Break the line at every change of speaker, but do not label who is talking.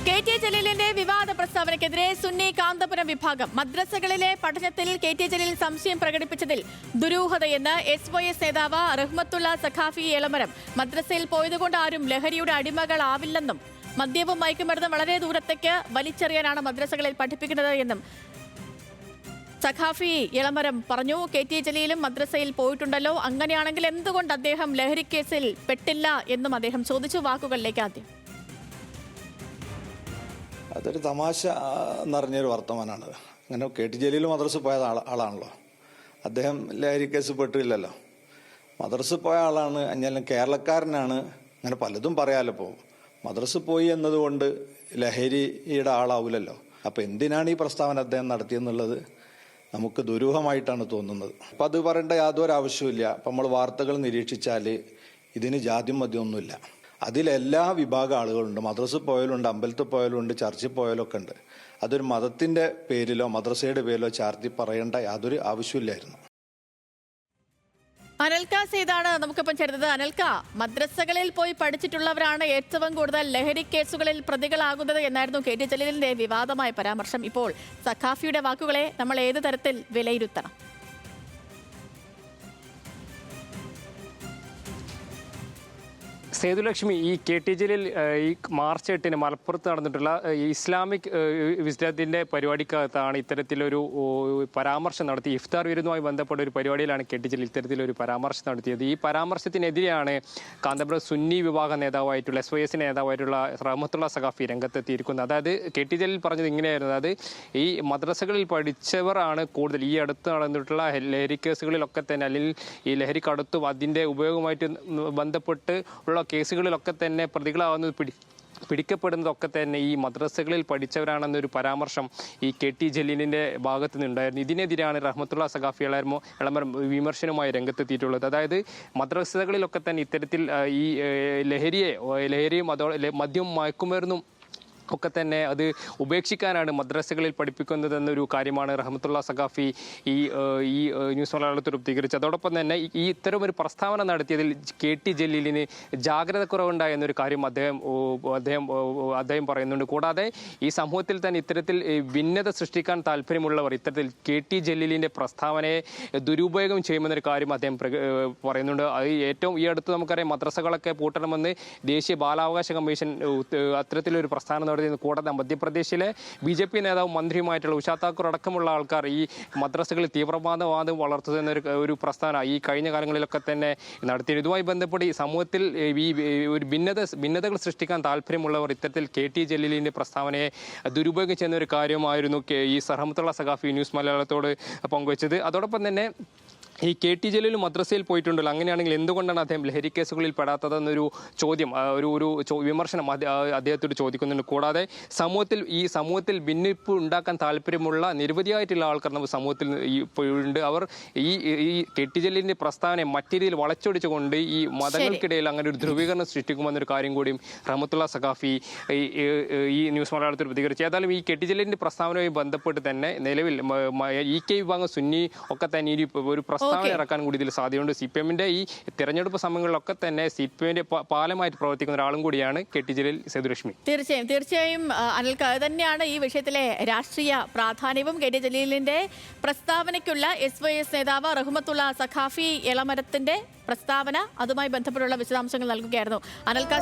K T. ജലീലിന്റെ വിവാദ പ്രസ്താവനയ്ക്കെതിരെ സുന്നി കാന്തപുരം വിഭാഗം മദ്രസകളിലെ പഠനത്തിൽ കെ.ടി. ജലീൽ സംശയം പ്രകടിപ്പിച്ചതിൽ ദുരൂഹതയെന്ന് SYS നേതാവ് റഹ്മത്തുള്ള സഖാഫി എളമരം. മദ്രസയിൽ പോയതുകൊണ്ട് ആരും ലഹരിയുടെ അടിമകളാവില്ലെന്നും മദ്യവും മയക്കുമരുന്നും വളരെ ദൂരത്തേക്ക് വലിച്ചെറിയാനാണ് മദ്രസകളിൽ പഠിപ്പിക്കുന്നത് എന്നും സഖാഫി എളമരം പറഞ്ഞു. കെ.ടി. ജലീലും മദ്രസയിൽ പോയിട്ടുണ്ടല്ലോ, അങ്ങനെയാണെങ്കിൽ എന്തുകൊണ്ട് അദ്ദേഹം ലഹരിക്കേസിൽ പെട്ടില്ല എന്നും അദ്ദേഹം ചോദിച്ചു. വാക്കുകളിലേക്ക് ആദ്യം.
അതൊരു തമാശ നിറഞ്ഞൊരു വർത്തമാനമാണ്. അങ്ങനെ കെ.ടി. ജലീൽ മദ്രസ പോയ ആളാണല്ലോ, അദ്ദേഹം ലഹരി കേസ് പെട്ടില്ലല്ലോ. മദ്രസ പോയ ആളാണ്, ഞാൻ കേരളക്കാരനാണ്, അങ്ങനെ പലതും പറയാലോ. ഇപ്പോൾ മദ്രസ പോയി എന്നതുകൊണ്ട് ലഹരിയുടെ ആളാവില്ലല്ലോ. അപ്പോൾ എന്തിനാണ് ഈ പ്രസ്താവന അദ്ദേഹം നടത്തിയെന്നുള്ളത് നമുക്ക് ദുരൂഹമായിട്ടാണ് തോന്നുന്നത്. അപ്പം അത് പറയേണ്ട യാതൊരു ആവശ്യമില്ല. അപ്പം നമ്മൾ വാർത്തകൾ നിരീക്ഷിച്ചാൽ ഇതിന് ജാതി മദ്യമൊന്നുമില്ല. അതിലെല്ലാ വിഭാഗം ആളുകളുണ്ട്. മദ്രസ പോയാലുണ്ട്, അമ്പലത്തിൽ പോയാലുണ്ട്, ചർച്ചിൽ പോയാലൊക്കെ ഉണ്ട്. അതൊരു മതത്തിന്റെ പേരിലോ മദ്രസയുടെ പേരിലോ ചാർത്തി പറയേണ്ട യാതൊരു ആവശ്യമില്ലായിരുന്നു.
അനൽക്ക സേതാണ് നമുക്കിപ്പം ചേർന്നത്. അനൽക്ക, മദ്രസകളിൽ പോയി പഠിച്ചിട്ടുള്ളവരാണ് ഏറ്റവും കൂടുതൽ ലഹരി കേസുകളിൽ പ്രതികളാകുന്നത് എന്നായിരുന്നു കെ.ടി. ജലീലിന്റെ വിവാദമായ പരാമർശം. ഇപ്പോൾ സഖാഫിയുടെ വാക്കുകളെ നമ്മൾ ഏത് തരത്തിൽ വിലയിരുത്തണം?
സേതുലക്ഷ്മി, ഈ കെ.ടി. ജലീൽ ഈ മാർച്ച് 8-ന് മലപ്പുറത്ത് നടന്നിട്ടുള്ള ഇസ്ലാമിക് വിസ്ഡത്തിന്റെ പരിപാടിക്കകത്താണ് ഇത്തരത്തിലൊരു പരാമർശം നടത്തി. ഇഫ്താർ വിരുന്നുമായി ബന്ധപ്പെട്ട ഒരു പരിപാടിയിലാണ് കെ.ടി. ജലീൽ ഇത്തരത്തിലൊരു പരാമർശം നടത്തിയത്. ഈ പരാമർശത്തിനെതിരെയാണ് കാന്തപുരം സുന്നി വിഭാഗം നേതാവായിട്ടുള്ള SYS നേതാവായിട്ടുള്ള റഹ്മത്തുള്ള സഖാഫി രംഗത്തെത്തിയിരിക്കുന്നത്. അതായത് കെ.ടി. ജലീൽ പറഞ്ഞത് ഇങ്ങനെയായിരുന്നു. അതായത് ഈ മദ്രസകളിൽ പഠിച്ചവരാണ് കൂടുതൽ ഈ അടുത്ത് നടന്നിട്ടുള്ള ലഹരി കേസുകളിലൊക്കെ തന്നെ, അല്ലെങ്കിൽ ഈ ലഹരിക്കടുത്തും അതിൻ്റെ ഉപയോഗവുമായിട്ട് ബന്ധപ്പെട്ട് ഉള്ള കേസുകളിലൊക്കെ തന്നെ പ്രതികളാവുന്നത് പിടിക്കപ്പെടുന്നതൊക്കെ തന്നെ ഈ മദ്രസകളിൽ പഠിച്ചവരാണെന്നൊരു പരാമർശം ഈ കെ.ടി. ജലീലിൻ്റെ ഭാഗത്തു നിന്നുണ്ടായിരുന്നു. ഇതിനെതിരെയാണ് റഹ്മത്തുള്ള സഖാഫി എളമരം വിമർശനവുമായി രംഗത്തെത്തിയിട്ടുള്ളത്. അതായത് മദ്രസകളിലൊക്കെ തന്നെ ഇത്തരത്തിൽ ഈ ലഹരിയും മദ്യവും മയക്കുമരുന്നും ഒക്കെ തന്നെ അത് ഉപേക്ഷിക്കാനാണ് മദ്രസകളിൽ പഠിപ്പിക്കുന്നതെന്നൊരു കാര്യമാണ് റഹ്മത്തുള്ള സഖാഫി ഈ ന്യൂസ് മലയാളത്തിൽ പ്രതികരിച്ചത്. അതോടൊപ്പം തന്നെ ഈ ഇത്തരമൊരു പ്രസ്താവന നടത്തിയതിൽ കെ.ടി. ജലീലിന് ജാഗ്രത കുറവുണ്ടായി എന്നൊരു കാര്യം അദ്ദേഹം പറയുന്നുണ്ട്. കൂടാതെ ഈ സമൂഹത്തിൽ തന്നെ ഇത്തരത്തിൽ ഭിന്നത സൃഷ്ടിക്കാൻ താല്പര്യമുള്ളവർ ഇത്തരത്തിൽ കെ.ടി. ജലീലിൻ്റെ പ്രസ്താവനയെ ദുരുപയോഗം ചെയ്യുമെന്നൊരു കാര്യം അദ്ദേഹം പറയുന്നുണ്ട്. അത് ഏറ്റവും ഈ അടുത്ത് നമുക്കറിയാം, മദ്രസകളൊക്കെ പൂട്ടണമെന്ന് ദേശീയ ബാലാവകാശ കമ്മീഷൻ അത്തരത്തിലൊരു പ്രസ്ഥാനം. കൂടാതെ മധ്യപ്രദേശിലെ BJP നേതാവും മന്ത്രിയുമായിട്ടുള്ള ഉഷാ താക്കൂർ അടക്കമുള്ള ആൾക്കാർ ഈ മദ്രസകളിൽ തീവ്രവാദവാദം വളർത്തുന്ന ഒരു പ്രസ്ഥാനം ഈ കഴിഞ്ഞ കാലങ്ങളിലൊക്കെ തന്നെ നടത്തി. ഇതുമായി ബന്ധപ്പെട്ട് ഈ സമൂഹത്തിൽ ഈ ഒരു ഭിന്നതകൾ സൃഷ്ടിക്കാൻ താല്പര്യമുള്ളവർ ഇത്തരത്തിൽ കെ.ടി. ജലീലിന്റെ പ്രസ്താവനയെ ദുരുപയോഗം ചെയ്യുന്ന ഒരു കാര്യമായിരുന്നു ഈ റഹ്മത്തുള്ള സഖാഫി ന്യൂസ് മലയാളത്തോട് പങ്കുവച്ചത്. അതോടൊപ്പം തന്നെ ഈ കെ.ടി. ജലീൽ മദ്രസയിൽ പോയിട്ടുണ്ടല്ലോ, അങ്ങനെയാണെങ്കിൽ എന്തുകൊണ്ടാണ് അദ്ദേഹം ലഹരി കേസുകളിൽ പെടാത്തതെന്നൊരു ചോദ്യം, ഒരു വിമർശനം അദ്ദേഹത്തോട് ചോദിക്കുന്നുണ്ട്. കൂടാതെ സമൂഹത്തിൽ ഭിന്നിപ്പ് ഉണ്ടാക്കാൻ താല്പര്യമുള്ള നിരവധിയായിട്ടുള്ള ആൾക്കാർ നമ്മുടെ സമൂഹത്തിൽ ഉണ്ട്. അവർ ഈ കെ.ടി. ജലീലിന്റെ പ്രസ്താവനയെ മറ്റു രീതിയിൽ വളച്ചൊടിച്ചുകൊണ്ട് ഈ മതങ്ങൾക്കിടയിൽ അങ്ങനെ ഒരു ധ്രുവീകരണം സൃഷ്ടിക്കുമെന്നൊരു കാര്യം കൂടിയും റഹ്മത്തുള്ള സഖാഫി ഈ ന്യൂസ് മലയാളത്തിൽ പ്രതികരിച്ചു. ഏതായാലും ഈ കെ.ടി. ജലീലിന്റെ പ്രസ്താവനയുമായി ബന്ധപ്പെട്ട് തന്നെ നിലവിൽ EK വിഭാഗം സുന്നി ഒക്കെ തന്നെ ഒരു പ്രസ്താവന ഇറക്കാൻ കൂടി ഇതിൽ സാധ്യതയുണ്ട്. CPM-ന്റെ ഈ തെരഞ്ഞെടുപ്പ് സമയങ്ങളിലൊക്കെ തന്നെ CPM-ന്റെ പാലമായിട്ട് പ്രവർത്തിക്കുന്ന ഒരാളും കൂടിയാണ് കെ.ടി. ജലീൽ. സേതുലക്ഷ്മി,
തീർച്ചയായും അനിൽക്ക, തന്നെയാണ് ഈ വിഷയത്തിലെ രാഷ്ട്രീയ പ്രാധാന്യവും. കെ.ടി. ജലീലിന്റെ പ്രസ്താവനയ്ക്കുള്ള SYS നേതാവ് റഹ്മത്തുള്ള സഖാഫി എളമരത്തിന്റെ പ്രസ്താവന, അതുമായി ബന്ധപ്പെട്ടുള്ള വിശദാംശങ്ങൾ നൽകുകയായിരുന്നു അനിൽക്ക.